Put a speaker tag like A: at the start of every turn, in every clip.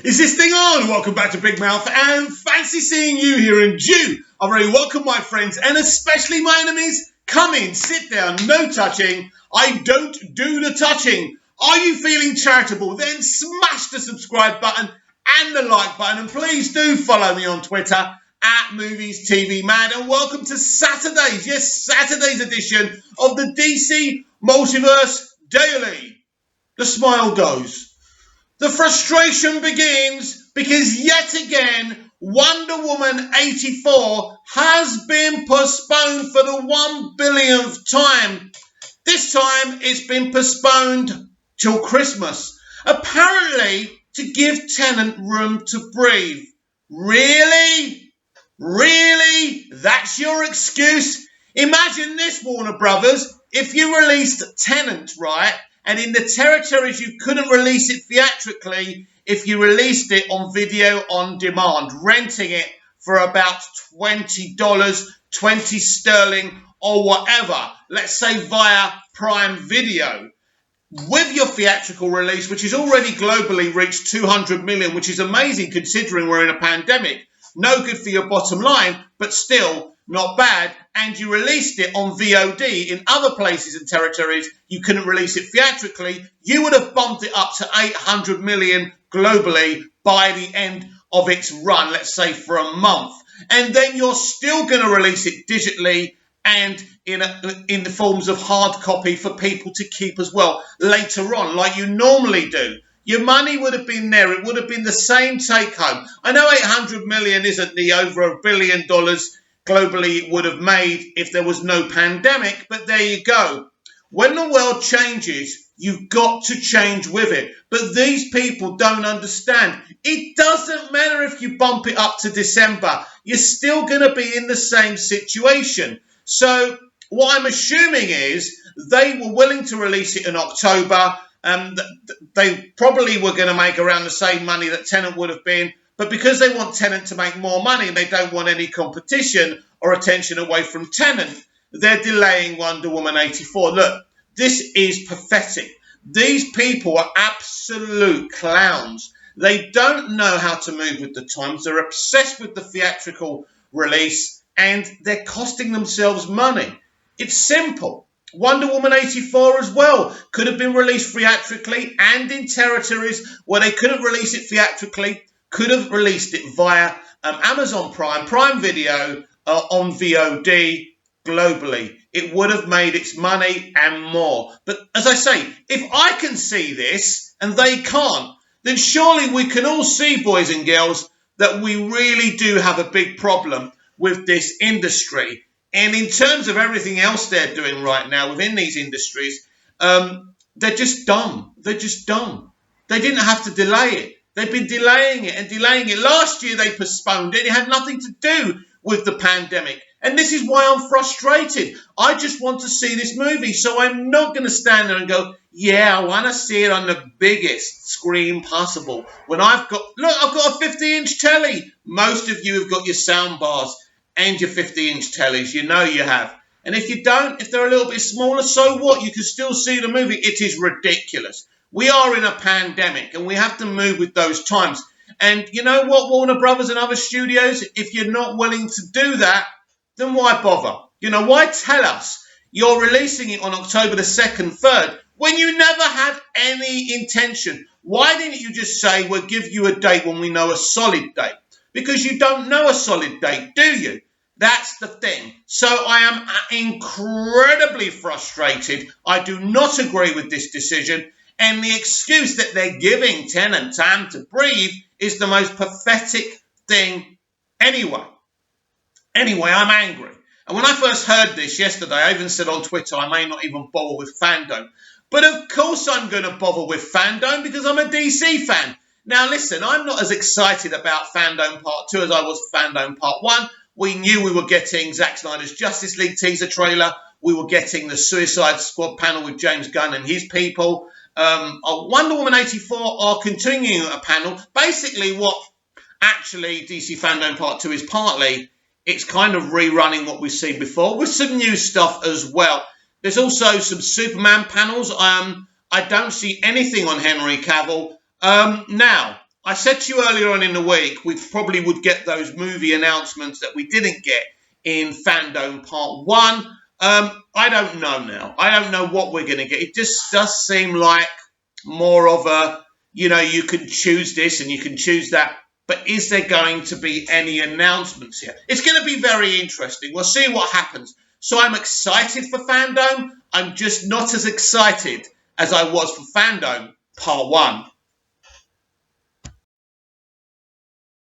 A: Is this thing on? Welcome back to Big Mouth and fancy seeing you here in Jew. I very welcome my friends and especially my enemies. Come in, sit down, no touching. I don't do the touching. Are you feeling charitable? Then smash the subscribe button and the like button, and please do follow me on Twitter at Movies TV Mad, and welcome to Saturday's edition of the DC Multiverse Daily. The smile goes. The frustration begins because yet again, Wonder Woman 84 has been postponed for the 1 billionth time. This time it's been postponed till Christmas, apparently to give Tenet room to breathe. Really? Really? That's your excuse? Imagine this, Warner Brothers, if you released Tenet, right? And in the territories you couldn't release it theatrically, if you released it on video on demand, renting it for about $20, 20 sterling or whatever, let's say via Prime Video. With your theatrical release, which has already globally reached 200 million, which is amazing considering we're in a pandemic. No good for your bottom line, but still not bad. And you released it on VOD in other places and territories. You couldn't release it theatrically. You would have bumped it up to 800 million globally by the end of its run, let's say for a month. And then you're still going to release it digitally and in the forms of hard copy for people to keep as well later on, like you normally do. Your money would have been there. It would have been the same take home. I know 800 million isn't the over $1 billion globally it would have made if there was no pandemic, but there you go. When the world changes, you've got to change with it. But these people don't understand. It doesn't matter if you bump it up to December. You're still going to be in the same situation. So what I'm assuming is they were willing to release it in October. They probably were going to make around the same money that Tenet would have been. But because they want Tenet to make more money and they don't want any competition or attention away from Tenet, they're delaying Wonder Woman 84. Look, this is pathetic. These people are absolute clowns. They don't know how to move with the times. They're obsessed with the theatrical release and they're costing themselves money. It's simple. Wonder Woman 84 as well could have been released theatrically and in territories where they couldn't release it theatrically, could have released it via Amazon Prime Video on VOD globally. It would have made its money and more. But as I say, if I can see this and they can't, then surely we can all see, boys and girls, that we really do have a big problem with this industry. And in terms of everything else they're doing right now within these industries, they're just dumb. They're just dumb. They didn't have to delay it. They've been delaying it and delaying it. Last year they postponed it. It had nothing to do with the pandemic. And this is why I'm frustrated. I just want to see this movie. So I'm not going to stand there and go, yeah, I want to see it on the biggest screen possible. When I've got a 50-inch telly. Most of you have got your sound bars and your 50-inch tellies. You know you have. And if you don't, if they're a little bit smaller, so what? You can still see the movie. It is ridiculous. We are in a pandemic and we have to move with those times. And you know what, Warner Brothers and other studios? If you're not willing to do that, then why bother? You know, why tell us you're releasing it on October the 2nd, 3rd, when you never had any intention? Why didn't you just say, we'll give you a date when we know a solid date? Because you don't know a solid date, do you? That's the thing. So I am incredibly frustrated. I do not agree with this decision. And the excuse that they're giving Tenet time to breathe is the most pathetic thing anyway. Anyway, I'm angry. And when I first heard this yesterday, I even said on Twitter, I may not even bother with fandom. But of course I'm going to bother with fandom because I'm a DC fan. Now listen, I'm not as excited about Fandom Part 2 as I was Fandom Part 1. We knew we were getting Zack Snyder's Justice League teaser trailer. We were getting the Suicide Squad panel with James Gunn and his people. Wonder Woman 84 are continuing a panel. Basically what actually DC Fandom Part 2 is partly, it's kind of rerunning what we've seen before with some new stuff as well. There's also some Superman panels. I don't see anything on Henry Cavill. Now, I said to you earlier on in the week, we probably would get those movie announcements that we didn't get in Fandom Part 1. I don't know now. I don't know what we're going to get. It just does seem like more of a, you can choose this and you can choose that. But is there going to be any announcements here? It's going to be very interesting. We'll see what happens. So I'm excited for Fandom. I'm just not as excited as I was for Fandom Part 1.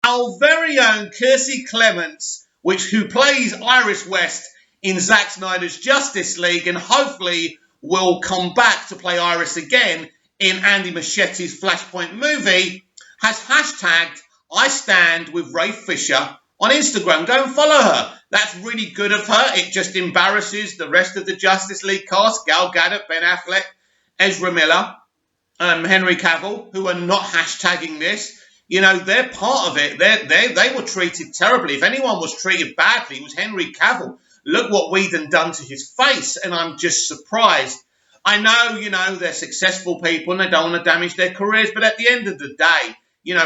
A: Our very own Kiersey Clements, who plays Iris West in Zack Snyder's Justice League, and hopefully will come back to play Iris again in Andy Muschietti Flashpoint movie, has hashtagged I stand with Ray Fisher on Instagram. Go and follow her. That's really good of her. It just embarrasses the rest of the Justice League cast, Gal Gadot, Ben Affleck, Ezra Miller, Henry Cavill, who are not hashtagging this. They're part of it. They were treated terribly. If anyone was treated badly, it was Henry Cavill. Look what Whedon done to his face, and I'm just surprised. I know, they're successful people and they don't want to damage their careers, but at the end of the day,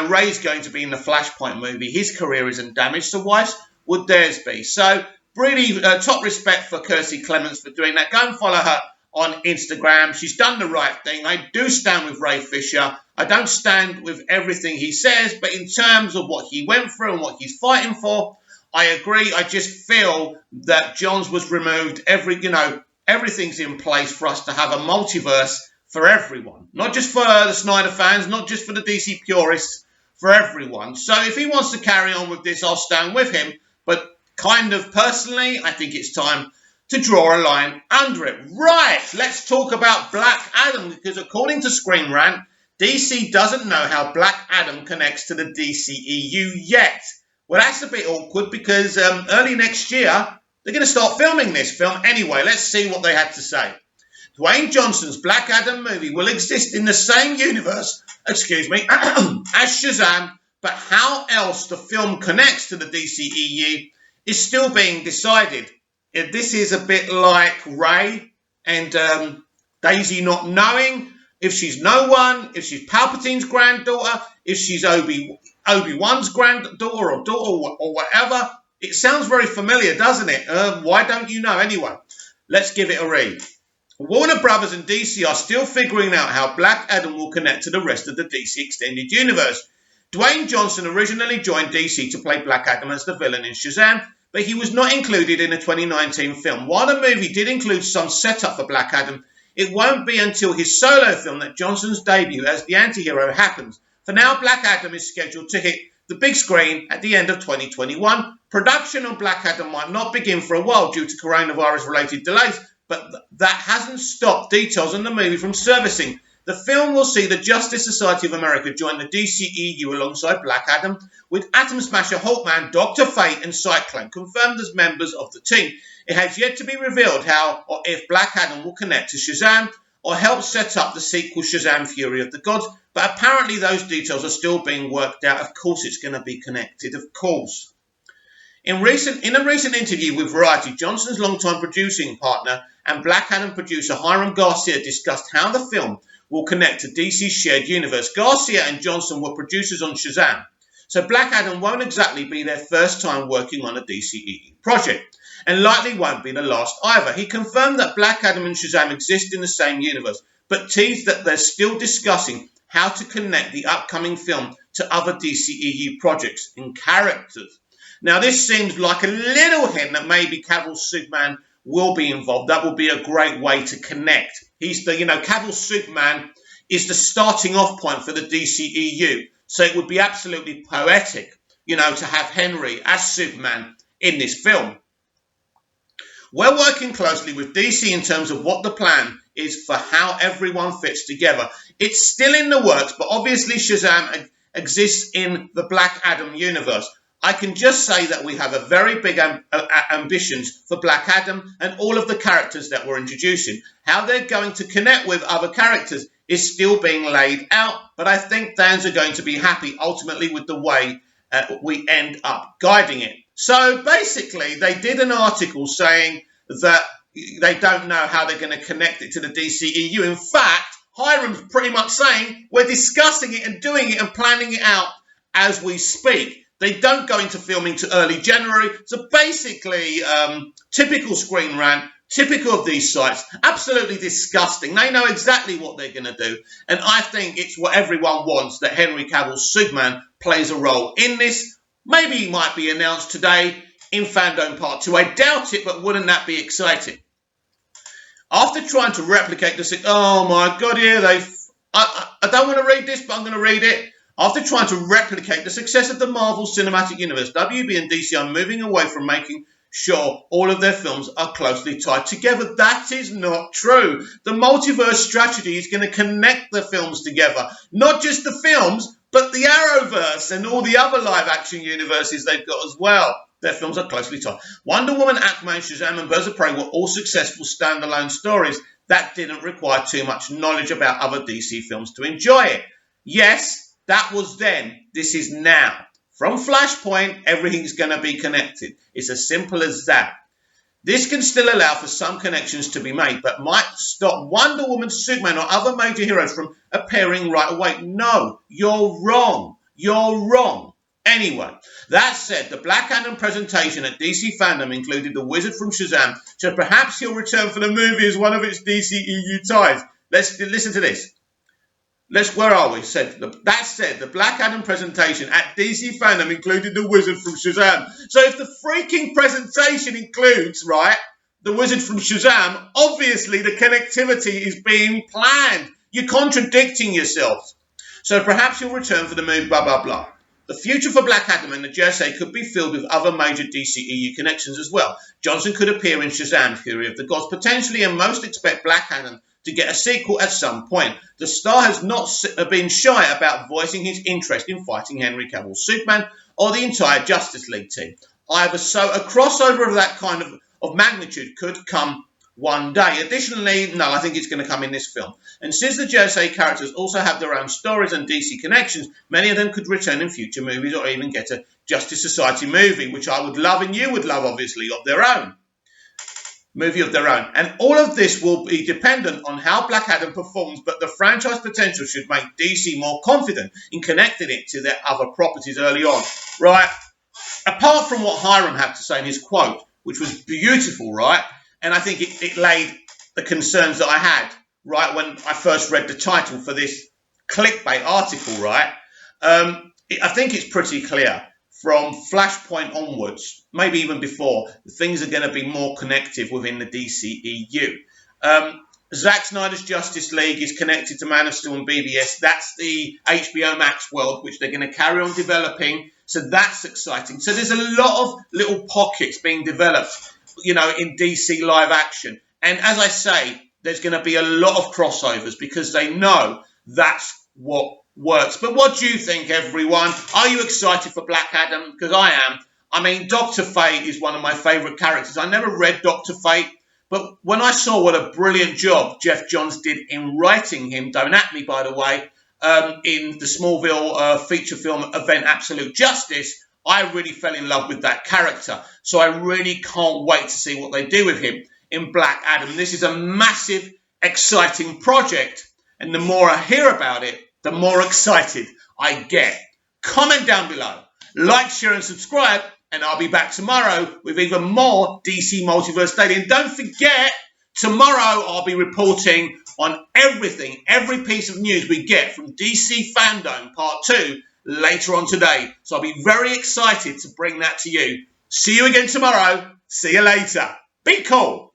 A: Ray's going to be in the Flashpoint movie. His career isn't damaged, so why would theirs be? So, really, top respect for Kiersey Clements for doing that. Go and follow her on Instagram. She's done the right thing. I do stand with Ray Fisher. I don't stand with everything he says, but in terms of what he went through and what he's fighting for, I agree. I just feel that Johns was removed. Everything's in place for us to have a multiverse for everyone. Not just for the Snyder fans, not just for the DC purists, for everyone. So if he wants to carry on with this, I'll stand with him. But kind of personally, I think it's time to draw a line under it. Right, let's talk about Black Adam, because according to Screen Rant, DC doesn't know how Black Adam connects to the DCEU yet. Well, that's a bit awkward because early next year, they're going to start filming this film anyway. Let's see what they had to say. Dwayne Johnson's Black Adam movie will exist in the same universe, as Shazam, but how else the film connects to the DCEU is still being decided. If this is a bit like Ray and Daisy not knowing if she's no one, if she's Palpatine's granddaughter, if she's Obi-Wan's granddaughter or daughter or whatever. It sounds very familiar, doesn't it? Why don't you know? Anyway, let's give it a read. Warner Brothers and DC are still figuring out how Black Adam will connect to the rest of the DC Extended Universe. Dwayne Johnson originally joined DC to play Black Adam as the villain in Shazam, but he was not included in the 2019 film. While the movie did include some setup for Black Adam, it won't be until his solo film that Johnson's debut as the anti-hero happens. For now, Black Adam is scheduled to hit the big screen at the end of 2021. Production on Black Adam might not begin for a while due to coronavirus-related delays, but that hasn't stopped details on the movie from surfacing. The film will see the Justice Society of America join the DCEU alongside Black Adam, with Atom Smasher, Hawkman, Dr. Fate and Cyclone confirmed as members of the team. It has yet to be revealed how or if Black Adam will connect to Shazam or help set up the sequel Shazam Fury of the Gods, but apparently those details are still being worked out. Of course it's going to be connected, of course. In a recent interview with Variety, Johnson's longtime producing partner and Black Adam producer Hiram Garcia discussed how the film will connect to DC's shared universe. Garcia and Johnson were producers on Shazam, so Black Adam won't exactly be their first time working on a DCEU project, and likely won't be the last either. He confirmed that Black Adam and Shazam exist in the same universe, but teased that they're still discussing how to connect the upcoming film to other DCEU projects and characters. Now, this seems like a little hint that maybe Cavill's Superman will be involved. That would be a great way to connect. Cavill's Superman is the starting off point for the DCEU. So it would be absolutely poetic, to have Henry as Superman in this film. We're working closely with DC in terms of what the plan is for how everyone fits together. It's still in the works, but obviously Shazam exists in the Black Adam universe. I can just say that we have a very big ambitions for Black Adam and all of the characters that we're introducing. How they're going to connect with other characters is still being laid out, but I think fans are going to be happy ultimately with the way we end up guiding it. So basically, they did an article saying that they don't know how they're going to connect it to the DCEU. In fact, Hiram's pretty much saying we're discussing it and doing it and planning it out as we speak. They don't go into filming to early January. So basically, typical Screen Rant, typical of these sites, absolutely disgusting. They know exactly what they're going to do. And I think it's what everyone wants, that Henry Cavill's Superman plays a role in this. Maybe he might be announced today in Fandom Part 2. I doubt it, but wouldn't that be exciting? After trying to replicate the... Oh my God, here I don't want to read this, but I'm going to read it. After trying to replicate the success of the Marvel Cinematic Universe, WB and DC are moving away from making sure all of their films are closely tied together. That is not true. The multiverse strategy is going to connect the films together. Not just the films, but the Arrowverse and all the other live-action universes they've got as well. Their films are closely tied. Wonder Woman, Aquaman, Shazam and Birds of Prey were all successful standalone stories that didn't require too much knowledge about other DC films to enjoy it. Yes, that was then. This is now. From Flashpoint, everything's going to be connected. It's as simple as that. This can still allow for some connections to be made, but might stop Wonder Woman, Superman, or other major heroes from appearing right away. No, you're wrong. You're wrong. Anyway, that said, the Black Adam presentation at DC Fandom included the Wizard from Shazam, so perhaps he'll return for the movie as one of its DC EU ties. Let's listen to this. Where are we? That said, the Black Adam presentation at DC Fandom included the Wizard from Shazam. So if the freaking presentation includes, right, the Wizard from Shazam, obviously the connectivity is being planned. You're contradicting yourselves. So perhaps you'll return for the movie, blah, blah, blah. The future for Black Adam and the JSA could be filled with other major DC EU connections as well. Johnson could appear in Shazam, Fury of the Gods, potentially, and most expect Black Adam to get a sequel at some point. The star has not been shy about voicing his interest in fighting Henry Cavill's Superman or the entire Justice League team. So a crossover of that kind of magnitude could come one day. Additionally, no, I think it's going to come in this film. And since the JSA characters also have their own stories and DC connections, many of them could return in future movies or even get a Justice Society movie, which I would love and you would love, obviously, of their own. Movie of their own. And all of this will be dependent on how Black Adam performs, but the franchise potential should make DC more confident in connecting it to their other properties early on. Right? Apart from what Hiram had to say in his quote, which was beautiful, right? And I think it laid the concerns that I had, right, when I first read the title for this clickbait article, right? I think it's pretty clear. From Flashpoint onwards, maybe even before, things are going to be more connective within the DCEU. Zack Snyder's Justice League is connected to Man of Steel and BVS. That's the HBO Max world, which they're going to carry on developing. So that's exciting. So there's a lot of little pockets being developed, you know, in DC live action. And as I say, there's going to be a lot of crossovers because they know that's what works. But what do you think, everyone? Are you excited for Black Adam? Because I am. I mean, Dr. Fate is one of my favourite characters. I never read Dr. Fate, but when I saw what a brilliant job Jeff Johns did in writing him, don't at me, by the way, in the Smallville feature film event Absolute Justice, I really fell in love with that character. So I really can't wait to see what they do with him in Black Adam. This is a massive, exciting project, and the more I hear about it, the more excited I get. Comment down below, like, share and subscribe, and I'll be back tomorrow with even more DC Multiverse Daily. And don't forget, tomorrow I'll be reporting on everything, every piece of news we get from DC Fandom Part 2 later on today. So I'll be very excited to bring that to you. See you again tomorrow. See you later. Be cool.